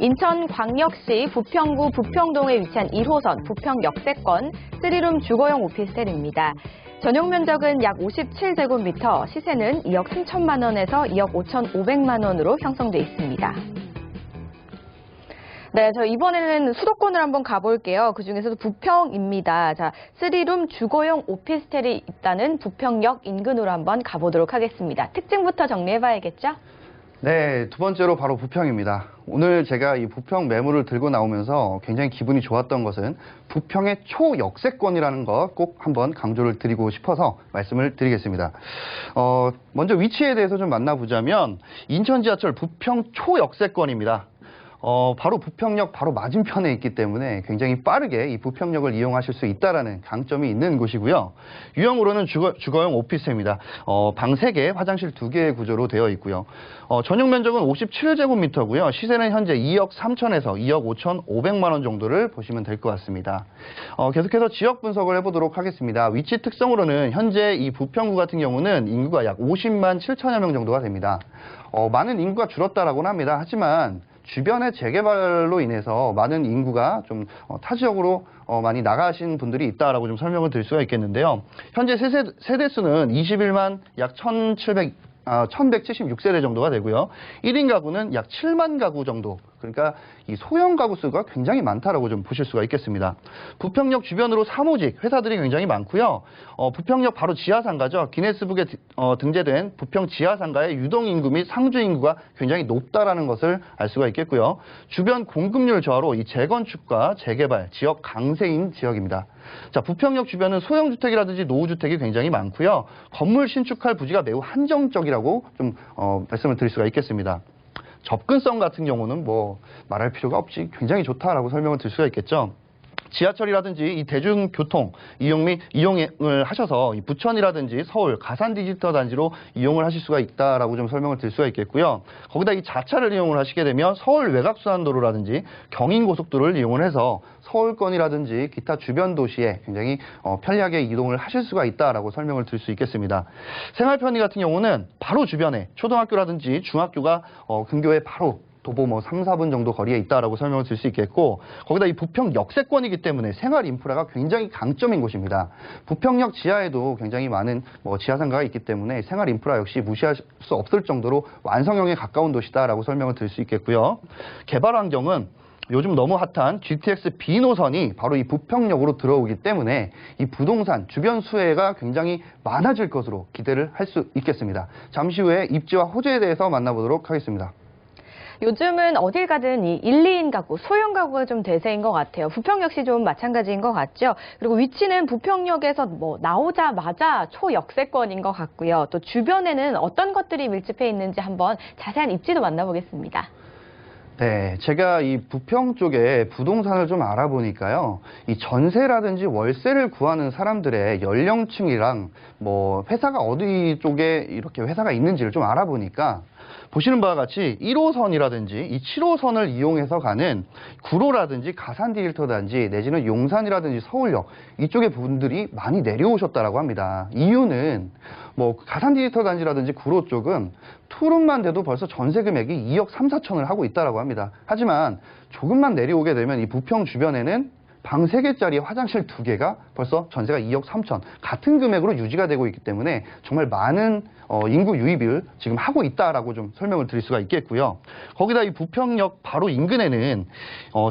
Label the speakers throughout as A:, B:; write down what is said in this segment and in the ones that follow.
A: 인천광역시 부평구 부평동에 위치한 1호선 부평역세권 3룸 주거용 오피스텔입니다. 전용 면적은 약 57제곱미터, 시세는 2억 3천만 원에서 2억 5,500만 원으로 형성돼 있습니다. 네, 저 이번에는 수도권을 한번 가볼게요. 그중에서도 부평입니다. 자, 3룸 주거용 오피스텔이 있다는 부평역 인근으로 한번 가보도록 하겠습니다. 특징부터 정리해봐야겠죠?
B: 네, 두 번째로 바로 부평입니다. 오늘 제가 이 부평 매물을 들고 나오면서 굉장히 기분이 좋았던 것은 부평의 초역세권이라는 것 꼭 한번 강조를 드리고 싶어서 말씀을 드리겠습니다. 먼저 위치에 대해서 좀 만나보자면 인천 지하철 부평 초역세권입니다. 바로 부평역 바로 맞은편에 있기 때문에 굉장히 빠르게 이 부평역을 이용하실 수 있다는 장점이 있는 곳이고요. 유형으로는 주거용 오피스입니다. 방 3개, 화장실 2개의 구조로 되어 있고요. 전용 면적은 57제곱미터고요. 시세는 현재 2억 3천에서 2억 5,500만 원 정도를 보시면 될 것 같습니다. 계속해서 지역 분석을 해보도록 하겠습니다. 위치 특성으로는 현재 이 부평구 같은 경우는 인구가 약 50만 7천여 명 정도가 됩니다. 많은 인구가 줄었다라고는 합니다. 하지만 주변의 재개발로 인해서 많은 인구가 좀 타 지역으로 많이 나가신 분들이 있다라고 좀 설명을 드릴 수가 있겠는데요. 현재 세대 수는 21만 약 1176세대 정도가 되고요. 1인 가구는 약 7만 가구 정도. 그러니까 이 소형 가구 수가 굉장히 많다라고 좀 보실 수가 있겠습니다. 부평역 주변으로 사무직, 회사들이 굉장히 많고요. 부평역 바로 지하상가죠. 기네스북에 등재된 부평 지하상가의 유동 인구 및 상주 인구가 굉장히 높다라는 것을 알 수가 있겠고요. 주변 공급률 저하로 이 재건축과 재개발, 지역 강세인 지역입니다. 자, 부평역 주변은 소형주택이라든지 노후주택이 굉장히 많고요. 건물 신축할 부지가 매우 한정적이라고 좀 말씀을 드릴 수가 있겠습니다. 접근성 같은 경우는 뭐 말할 필요가 없이 굉장히 좋다라고 설명을 드릴 수가 있겠죠. 지하철이라든지 이 대중교통 이용을 하셔서 이 부천이라든지 서울 가산 디지털 단지로 이용을 하실 수가 있다라고 좀 설명을 드릴 수가 있겠고요. 거기다 이 자차를 이용을 하시게 되면 서울 외곽순환도로라든지 경인고속도로를 이용을 해서 서울권이라든지 기타 주변 도시에 굉장히 편리하게 이동을 하실 수가 있다라고 설명을 드릴 수 있겠습니다. 생활 편의 같은 경우는 바로 주변에 초등학교라든지 중학교가 근교에 바로 도보 3, 4분 정도 거리에 있다라고 설명을 드릴 수 있겠고, 거기다 이 부평 역세권이기 때문에 생활 인프라가 굉장히 강점인 곳입니다. 부평역 지하에도 굉장히 많은 지하상가가 있기 때문에 생활 인프라 역시 무시할 수 없을 정도로 완성형에 가까운 도시다라고 설명을 드릴 수 있겠고요. 개발 환경은 요즘 너무 핫한 GTX B 노선이 바로 이 부평역으로 들어오기 때문에 이 부동산 주변 수혜가 굉장히 많아질 것으로 기대를 할 수 있겠습니다. 잠시 후에 입지와 호재에 대해서 만나보도록 하겠습니다.
A: 요즘은 어딜 가든 이 1, 2인 가구, 소형 가구가 좀 대세인 것 같아요. 부평 역시 좀 마찬가지인 것 같죠. 그리고 위치는 부평역에서 나오자마자 초역세권인 것 같고요. 또 주변에는 어떤 것들이 밀집해 있는지 한번 자세한 입지도 만나보겠습니다.
B: 네, 제가 이 부평 쪽에 부동산을 좀 알아보니까요. 이 전세라든지 월세를 구하는 사람들의 연령층이랑 회사가 어디 쪽에 이렇게 회사가 있는지를 좀 알아보니까 보시는 바와 같이 1호선이라든지 이 7호선을 이용해서 가는 구로라든지 가산 디지털 단지 내지는 용산이라든지 서울역 이쪽의 분들이 많이 내려오셨다라고 합니다. 이유는 가산 디지털 단지라든지 구로 쪽은 투룸만 돼도 벌써 전세 금액이 2억 3, 4천을 하고 있다라고 합니다. 하지만 조금만 내려오게 되면 이 부평 주변에는 방 3개짜리 화장실 2개가 벌써 전세가 2억 3천 같은 금액으로 유지가 되고 있기 때문에 정말 많은 인구 유입을 지금 하고 있다라고 좀 설명을 드릴 수가 있겠고요. 거기다 이 부평역 바로 인근에는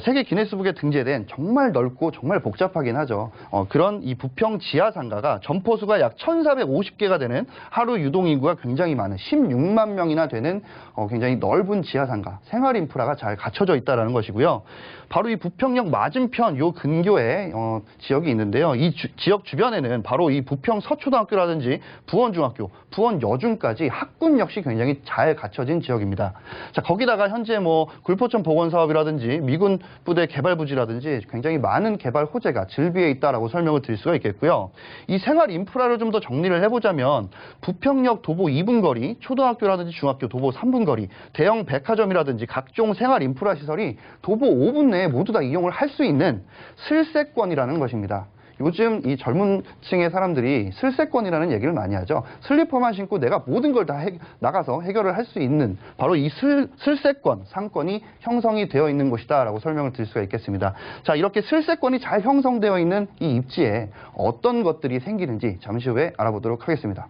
B: 세계 기네스북에 등재된 정말 넓고 정말 복잡하긴 하죠. 그런 이 부평 지하상가가 점포수가 약 1,450개가 되는 하루 유동 인구가 굉장히 많은 16만 명이나 되는 굉장히 넓은 지하상가 생활 인프라가 잘 갖춰져 있다는 것이고요. 바로 이 부평역 맞은편 요 근교에 지역이 있는데요. 이 지역 주변에는 바로 이 부평 서초등학교라든지 부원중학교, 부원여중까지 학군 역시 굉장히 잘 갖춰진 지역입니다. 자, 거기다가 현재 굴포천 복원사업이라든지 미군 부대 개발 부지라든지 굉장히 많은 개발 호재가 즐비해 있다라고 설명을 드릴 수가 있겠고요. 이 생활 인프라를 좀 더 정리를 해보자면 부평역 도보 2분 거리, 초등학교라든지 중학교 도보 3분 거리, 대형 백화점이라든지 각종 생활 인프라 시설이 도보 5분 내에 모두 다 이용을 할 수 있는 슬세권이라는 것입니다. 요즘 이 젊은 층의 사람들이 슬세권이라는 얘기를 많이 하죠. 슬리퍼만 신고 내가 모든 걸 다 나가서 해결을 할 수 있는 바로 이 슬세권, 상권이 형성이 되어 있는 곳이다라고 설명을 드릴 수가 있겠습니다. 자, 이렇게 슬세권이 잘 형성되어 있는 이 입지에 어떤 것들이 생기는지 잠시 후에 알아보도록 하겠습니다.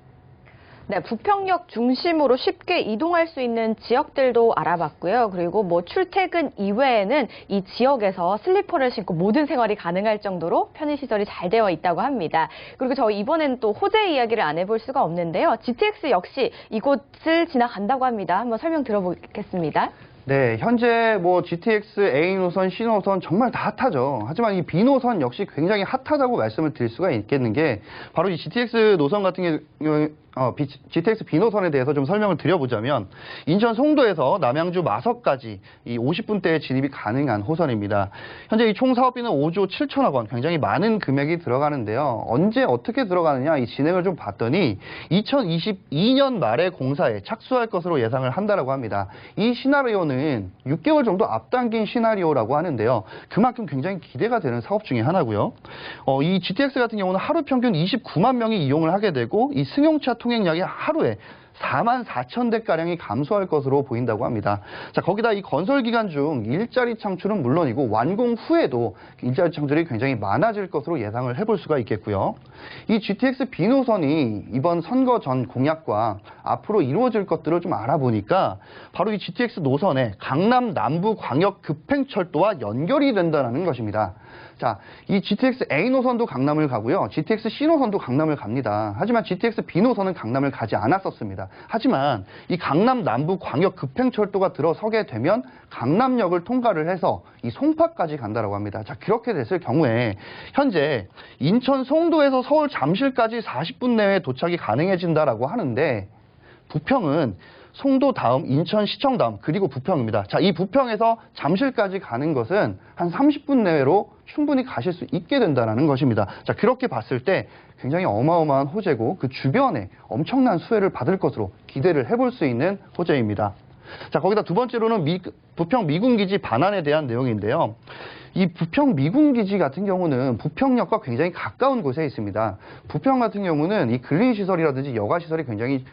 A: 네, 부평역 중심으로 쉽게 이동할 수 있는 지역들도 알아봤고요. 그리고 뭐 출퇴근 이외에는 이 지역에서 슬리퍼를 신고 모든 생활이 가능할 정도로 편의시설이 잘 되어 있다고 합니다. 그리고 저희 이번엔 또 호재 이야기를 안 해볼 수가 없는데요. GTX 역시 이곳을 지나간다고 합니다. 한번 설명 들어보겠습니다.
B: 네, 현재 뭐 GTX A 노선, C 노선 정말 다 핫하죠. 하지만 이 B 노선 역시 굉장히 핫하다고 말씀을 드릴 수가 있겠는 게 바로 이 GTX 노선 같은 경우에 GTX B 노선에 대해서 좀 설명을 드려보자면 인천 송도에서 남양주 마석까지 이 50분대의 진입이 가능한 호선입니다. 현재 이 총 사업비는 5조 7천억 원, 굉장히 많은 금액이 들어가는데요. 언제 어떻게 들어가느냐 이 진행을 좀 봤더니 2022년 말에 공사에 착수할 것으로 예상을 한다라고 합니다. 이 시나리오는 6개월 정도 앞당긴 시나리오라고 하는데요. 그만큼 굉장히 기대가 되는 사업 중에 하나고요. 이 GTX 같은 경우는 하루 평균 29만 명이 이용을 하게 되고 이 승용차 통행량이 하루에 4만 4천 대가량이 감소할 것으로 보인다고 합니다. 자, 거기다 이 건설 기간 중 일자리 창출은 물론이고 완공 후에도 일자리 창출이 굉장히 많아질 것으로 예상을 해볼 수가 있겠고요. 이 GTX B 노선이 이번 선거 전 공약과 앞으로 이루어질 것들을 좀 알아보니까 바로 이 GTX 노선에 강남 남부 광역 급행철도와 연결이 된다는 것입니다. 자, 이 GTX A 노선도 강남을 가고요. GTX C 노선도 강남을 갑니다. 하지만 GTX B 노선은 강남을 가지 않았었습니다. 하지만 이 강남 남부 광역 급행철도가 들어서게 되면 강남역을 통과를 해서 이 송파까지 간다라고 합니다. 자, 그렇게 됐을 경우에 현재 인천 송도에서 서울 잠실까지 40분 내에 도착이 가능해진다라고 하는데 부평은 송도 다음, 인천 시청 다음, 그리고 부평입니다. 자, 이 부평에서 잠실까지 가는 것은 한 30분 내외로 충분히 가실 수 있게 된다는 것입니다. 자, 그렇게 봤을 때 굉장히 어마어마한 호재고 그 주변에 엄청난 수혜를 받을 것으로 기대를 해볼 수 있는 호재입니다. 자, 거기다 두 번째로는 부평 미군기지 반환에 대한 내용인데요. 이 부평 미군기지 같은 경우는 부평역과 굉장히 가까운 곳에 있습니다. 부평 같은 경우는 이 근린시설이라든지 여가시설이 굉장히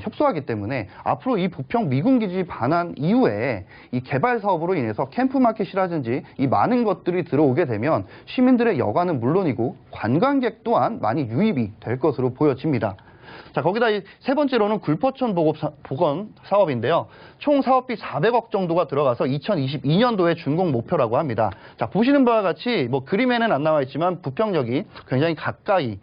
B: 협소하기 때문에 앞으로 이 부평 미군기지 반환 이후에 이 개발 사업으로 인해서 캠프마켓이라든지 이 많은 것들이 들어오게 되면 시민들의 여가는 물론이고 관광객 또한 많이 유입이 될 것으로 보여집니다. 자, 거기다 세 번째로는 굴포천 복원 사업인데요. 총 사업비 400억 정도가 들어가서 2022년도에 준공 목표라고 합니다. 자, 보시는 바와 같이 뭐 그림에는 안 나와 있지만 부평역이 굉장히 가까이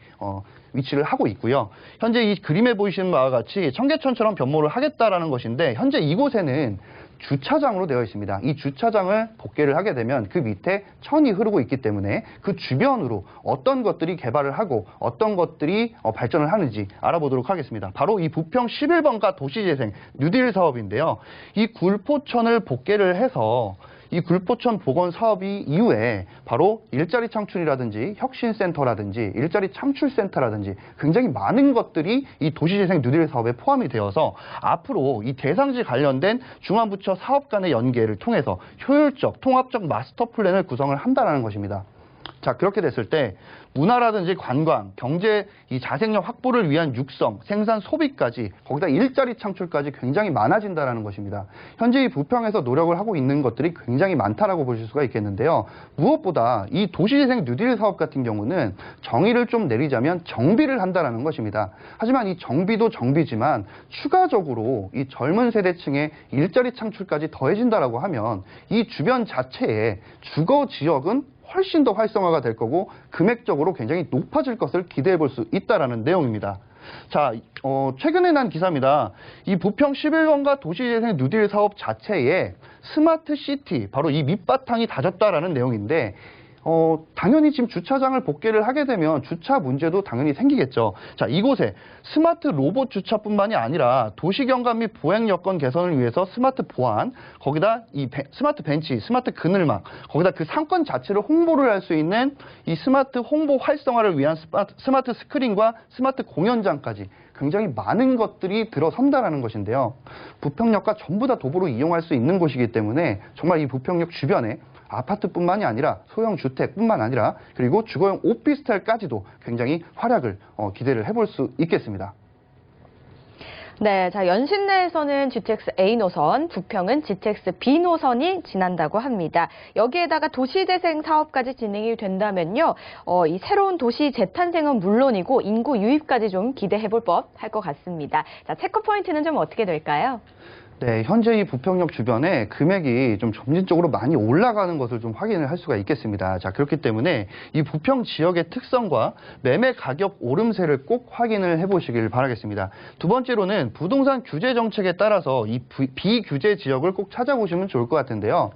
B: 위치를 하고 있고요. 현재 이 그림에 보이시는 바와 같이 청계천처럼 변모를 하겠다라는 것인데 현재 이곳에는 주차장으로 되어 있습니다. 이 주차장을 복개를 하게 되면 그 밑에 천이 흐르고 있기 때문에 그 주변으로 어떤 것들이 개발을 하고 어떤 것들이 발전을 하는지 알아보도록 하겠습니다. 바로 이 부평 11번가 도시재생 뉴딜 사업인데요. 이 굴포천을 복개를 해서 이 굴포천 복원 사업이 이후에 바로 일자리 창출이라든지 혁신센터라든지 일자리 창출센터라든지 굉장히 많은 것들이 이 도시재생 뉴딜 사업에 포함이 되어서 앞으로 이 대상지 관련된 중앙부처 사업 간의 연계를 통해서 효율적, 통합적 마스터 플랜을 구성을 한다는 것입니다. 자, 그렇게 됐을 때 문화라든지 관광, 경제 이 자생력 확보를 위한 육성, 생산 소비까지 거기다 일자리 창출까지 굉장히 많아진다는 것입니다. 현재 이 부평에서 노력을 하고 있는 것들이 굉장히 많다라고 보실 수가 있겠는데요. 무엇보다 이 도시재생 뉴딜 사업 같은 경우는 정의를 좀 내리자면 정비를 한다는 것입니다. 하지만 이 정비도 정비지만 추가적으로 이 젊은 세대층의 일자리 창출까지 더해진다라고 하면 이 주변 자체의 주거 지역은 훨씬 더 활성화가 될 거고 금액적으로 굉장히 높아질 것을 기대해 볼 수 있다라는 내용입니다. 자, 최근에 난 기사입니다. 이 부평 11번가 도시재생 뉴딜 사업 자체에 스마트 시티, 바로 이 밑바탕이 다졌다라는 내용인데 당연히 지금 주차장을 복개를 하게 되면 주차 문제도 당연히 생기겠죠. 자, 이곳에 스마트 로봇 주차뿐만이 아니라 도시경관 및 보행 여건 개선을 위해서 스마트 보안, 거기다 이 스마트 벤치, 스마트 그늘막, 거기다 그 상권 자체를 홍보를 할 수 있는 이 스마트 홍보 활성화를 위한 스마트 스크린과 스마트 공연장까지 굉장히 많은 것들이 들어선다라는 것인데요. 부평역과 전부 다 도보로 이용할 수 있는 곳이기 때문에 정말 이 부평역 주변에 아파트뿐만이 아니라 소형 주택뿐만 아니라 그리고 주거용 오피스텔까지도 굉장히 활약을 기대를 해볼 수 있겠습니다.
A: 네, 자, 연신내에서는 GTX A 노선, 부평은 GTX B 노선이 지난다고 합니다. 여기에다가 도시재생 사업까지 진행이 된다면요, 이 새로운 도시 재탄생은 물론이고 인구 유입까지 좀 기대해볼 법 할 것 같습니다. 자, 체크 포인트는 좀 어떻게 될까요?
B: 네, 현재 이 부평역 주변에 금액이 좀 점진적으로 많이 올라가는 것을 좀 확인을 할 수가 있겠습니다. 자, 그렇기 때문에 이 부평 지역의 특성과 매매 가격 오름세를 꼭 확인을 해보시길 바라겠습니다. 두 번째로는 부동산 규제 정책에 따라서 이 비규제 지역을 꼭 찾아보시면 좋을 것 같은데요.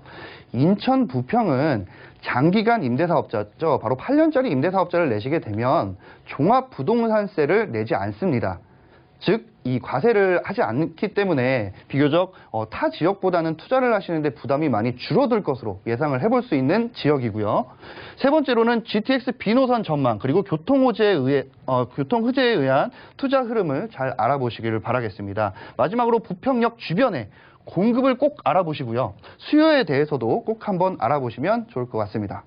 B: 인천 부평은 장기간 임대사업자죠. 바로 8년짜리 임대사업자를 내시게 되면 종합부동산세를 내지 않습니다. 즉, 이 과세를 하지 않기 때문에 비교적 타 지역보다는 투자를 하시는데 부담이 많이 줄어들 것으로 예상을 해볼 수 있는 지역이고요. 세 번째로는 GTX B 노선 전망 그리고 교통호재에 의한 투자 흐름을 잘 알아보시기를 바라겠습니다. 마지막으로 부평역 주변에 공급을 꼭 알아보시고요. 수요에 대해서도 꼭 한번 알아보시면 좋을 것 같습니다.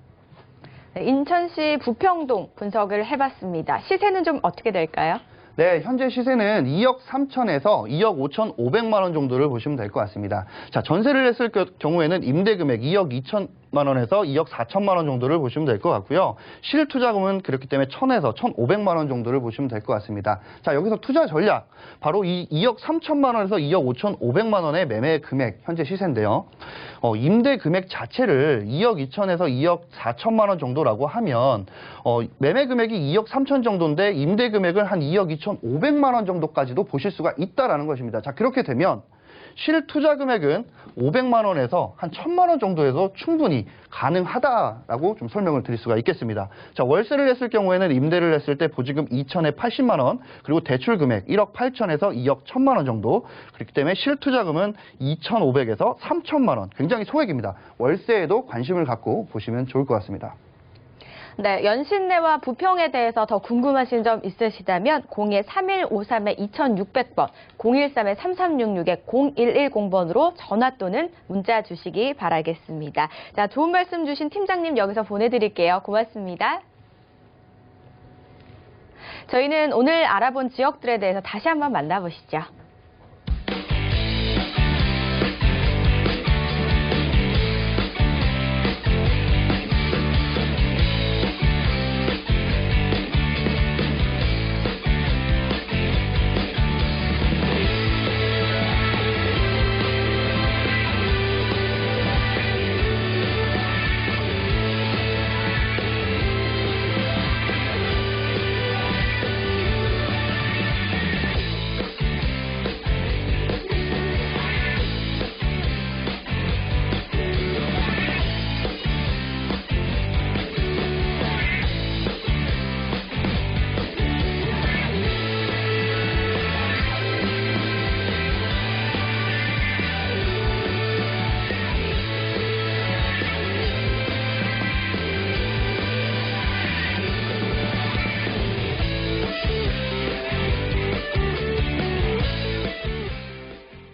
A: 네, 인천시 부평동 분석을 해봤습니다. 시세는 좀 어떻게 될까요?
B: 네, 현재 시세는 2억 3천에서 2억 5,500만 원 정도를 보시면 될 것 같습니다. 자, 전세를 했을 경우에는 임대 금액 2억 2천만 원에서 2억 4천만 원 정도를 보시면 될 것 같고요. 실투자금은 그렇기 때문에 1,000에서 1,500만 원 정도를 보시면 될 것 같습니다. 자, 여기서 투자 전략, 바로 이 2억 3천만 원에서 2억 5,500만 원의 매매 금액, 현재 시세인데요. 임대 금액 자체를 2억 2천에서 2억 4천만 원 정도라고 하면 매매 금액이 2억 3천 정도인데 임대 금액을 한 2억 2,500만 원 정도까지도 보실 수가 있다라는 것입니다. 자, 그렇게 되면 실투자 금액은 500만 원에서 한 1,000만 원 정도에서 충분히 가능하다라고 좀 설명을 드릴 수가 있겠습니다. 자, 월세를 했을 경우에는 임대를 했을 때 보증금 2천에 80만 원, 그리고 대출 금액 1억 8천에서 2억 1,000만 원 정도. 그렇기 때문에 실투자금은 2,500에서 3,000만 원. 굉장히 소액입니다. 월세에도 관심을 갖고 보시면 좋을 것 같습니다.
A: 네, 연신내와 부평에 대해서 더 궁금하신 점 있으시다면 02-3153-2600번, 013-3366-0110번으로 전화 또는 문자 주시기 바라겠습니다. 자, 좋은 말씀 주신 팀장님 여기서 보내드릴게요. 고맙습니다. 저희는 오늘 알아본 지역들에 대해서 다시 한번 만나보시죠.